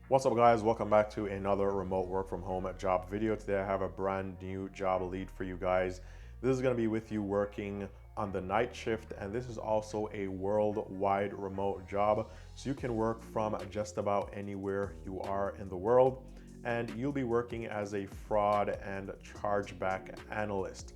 What's up guys, welcome back to another remote work from home job video. Today I have a brand new job lead for you guys. This is going to be with you working on the night shift, and this is also a worldwide remote job. So you can work from just about anywhere you are in the world, and you'll be working as a fraud and chargeback analyst.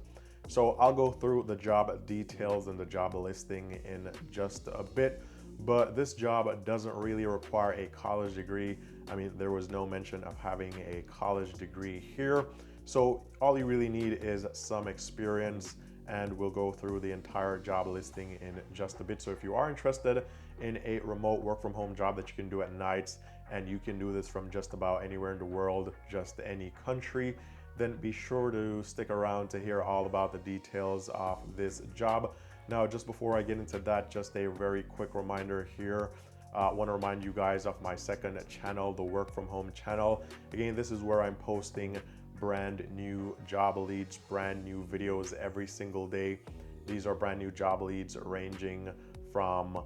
So I'll go through the job details and the job listing in just a bit, but this job doesn't really require a college degree. I mean, there was no mention of having a college degree here. So all you really need is some experience, and we'll go through the entire job listing in just a bit. So if you are interested in a remote work from home job that you can do at nights, and you can do this from just about anywhere in the world, just any country, then be sure to stick around to hear all about the details of this job. Now, just before I get into that, just a very quick reminder here. I want to remind you guys of my second channel, the Work From Home channel. Again, this is where I'm posting brand new job leads, brand new videos every single day. These are brand new job leads ranging from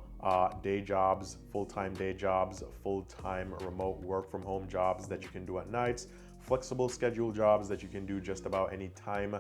day jobs, full-time day jobs, full-time remote work from home jobs that you can do at nights, flexible schedule jobs that you can do just about any time.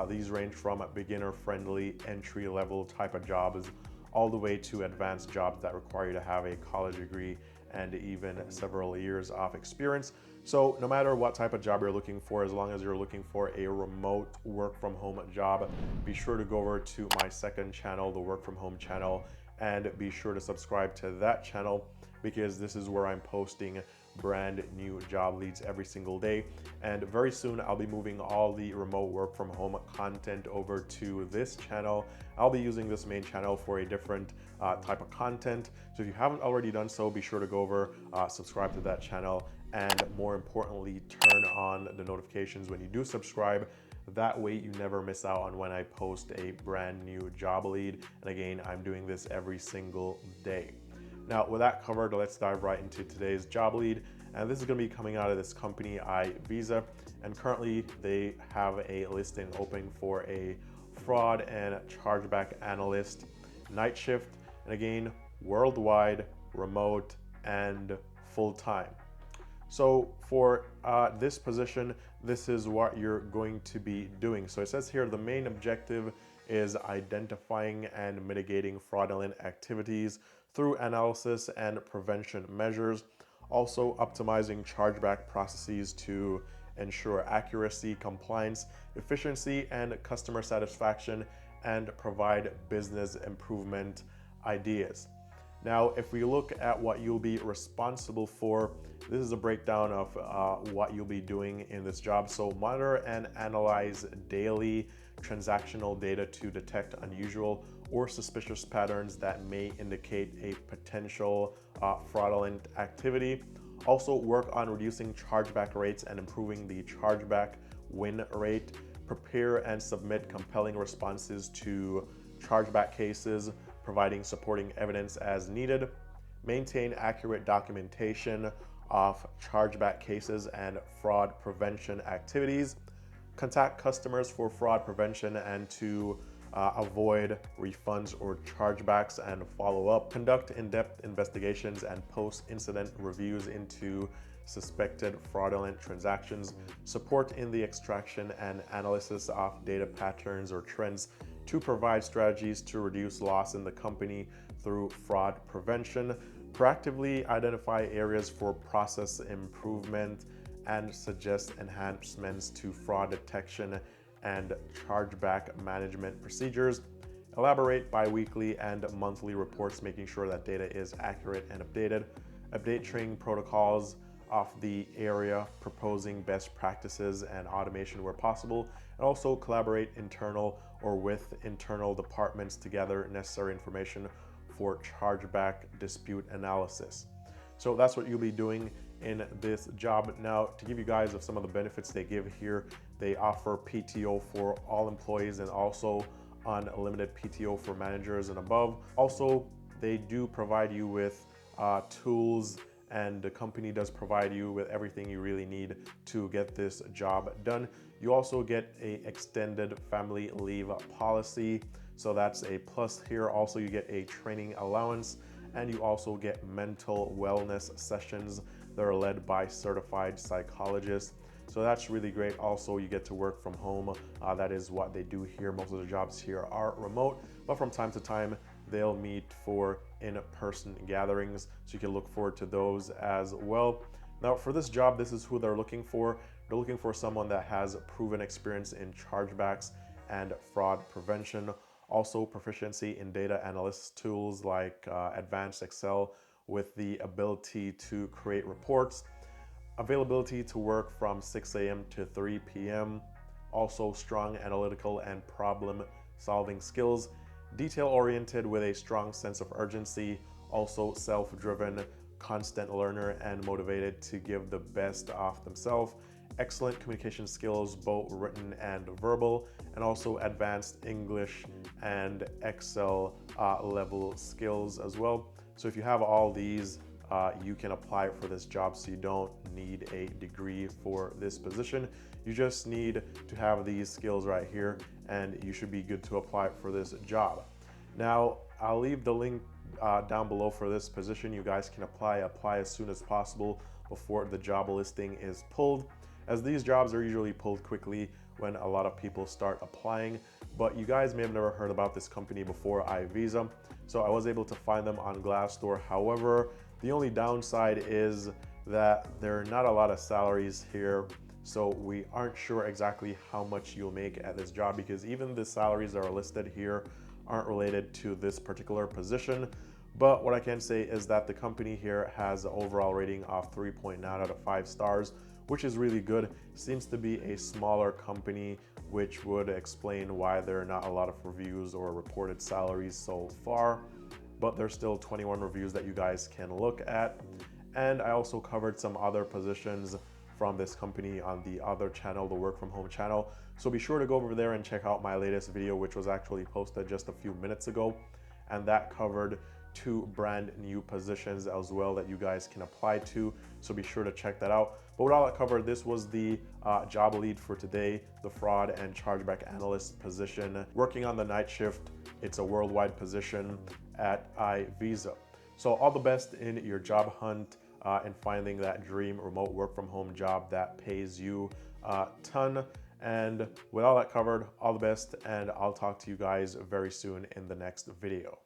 These range from beginner-friendly, entry-level type of jobs all the way to advanced jobs that require you to have a college degree and even several years of experience. So no matter what type of job you're looking for, as long as you're looking for a remote work from home job, be sure to go over to my second channel, the Work From Home channel, and be sure to subscribe to that channel, because this is where I'm posting brand new job leads every single day. And very soon I'll be moving all the remote work from home content over to this channel. I'll be using this main channel for a different type of content. So if you haven't already done so, be sure to go over, subscribe to that channel, and more importantly, turn on the notifications when you do subscribe. That way you never miss out on when I post a brand new job lead. And again, I'm doing this every single day. Now, with that covered, let's dive right into today's job lead. And this is going to be coming out of this company, iVisa. And currently they have a listing open for a fraud and chargeback analyst, night shift, and again, worldwide, remote, and full-time. So for this position, this is what you're going to be doing. So it says here, the main objective is identifying and mitigating fraudulent activities through analysis and prevention measures. Also optimizing chargeback processes to ensure accuracy, compliance, efficiency, and customer satisfaction, and provide business improvement ideas. Now, if we look at what you'll be responsible for, this is a breakdown of what you'll be doing in this job. So monitor and analyze daily transactional data to detect unusual or suspicious patterns that may indicate a potential fraudulent activity. Also work on reducing chargeback rates and improving the chargeback win rate. Prepare and submit compelling responses to chargeback cases, providing supporting evidence as needed. Maintain accurate documentation of chargeback cases and fraud prevention activities. Contact customers for fraud prevention and to avoid refunds or chargebacks and follow up. Conduct in-depth investigations and post-incident reviews into suspected fraudulent transactions. Support in the extraction and analysis of data patterns or trends to provide strategies to reduce loss in the company through fraud prevention. Proactively identify areas for process improvement and suggest enhancements to fraud detection and chargeback management procedures. Elaborate bi-weekly and monthly reports, making sure that data is accurate and updated. Update training protocols of the area, proposing best practices and automation where possible, and also collaborate internal or with internal departments to gather necessary information for chargeback dispute analysis. So that's what you'll be doing in this job. Now, to give you guys of some of the benefits they give here, they offer PTO for all employees and also unlimited PTO for managers and above. Also, they do provide you with tools, and the company does provide you with everything you really need to get this job done. You also get a extended family leave policy, so that's a plus here. Also, you get a training allowance, and you also get mental wellness sessions They're led by certified psychologists. So that's really great. Also, you get to work from home. That is what they do here. Most of the jobs here are remote, but from time to time, they'll meet for in-person gatherings. So you can look forward to those as well. Now, for this job, this is who they're looking for. They're looking for someone that has proven experience in chargebacks and fraud prevention. Also, proficiency in data analysis tools like advanced Excel with the ability to create reports. Availability to work from 6 a.m. to 3 p.m. Also, strong analytical and problem solving skills. Detail oriented with a strong sense of urgency. Also, self-driven, constant learner, and motivated to give the best of themselves. Excellent communication skills, both written and verbal, and also advanced English and Excel level skills as well. So if you have all these, you can apply for this job. So you don't need a degree for this position. You just need to have these skills right here, and you should be good to apply for this job. Now, I'll leave the link down below for this position. You guys can apply as soon as possible before the job listing is pulled, as these jobs are usually pulled quickly when a lot of people start applying. But you guys may have never heard about this company before, iVisa. So I was able to find them on Glassdoor. However, the only downside is that there are not a lot of salaries here. So we aren't sure exactly how much you'll make at this job, because even the salaries that are listed here aren't related to this particular position. But what I can say is that the company here has an overall rating of 3.9 out of 5 stars, which is really good. Seems to be a smaller company, which would explain why there are not a lot of reviews or reported salaries so far. But there's still 21 reviews that you guys can look at. And I also covered some other positions from this company on the other channel, the work from home channel. So be sure to go over there and check out my latest video, which was actually posted just a few minutes ago. And that covered 2 brand new positions as well that you guys can apply to. So be sure to check that out. But with all that covered, this was the job lead for today, the fraud and chargeback analyst position. Working on the night shift, it's a worldwide position at iVisa. So all the best in your job hunt and finding that dream remote work from home job that pays you a ton. And with all that covered, all the best, and I'll talk to you guys very soon in the next video.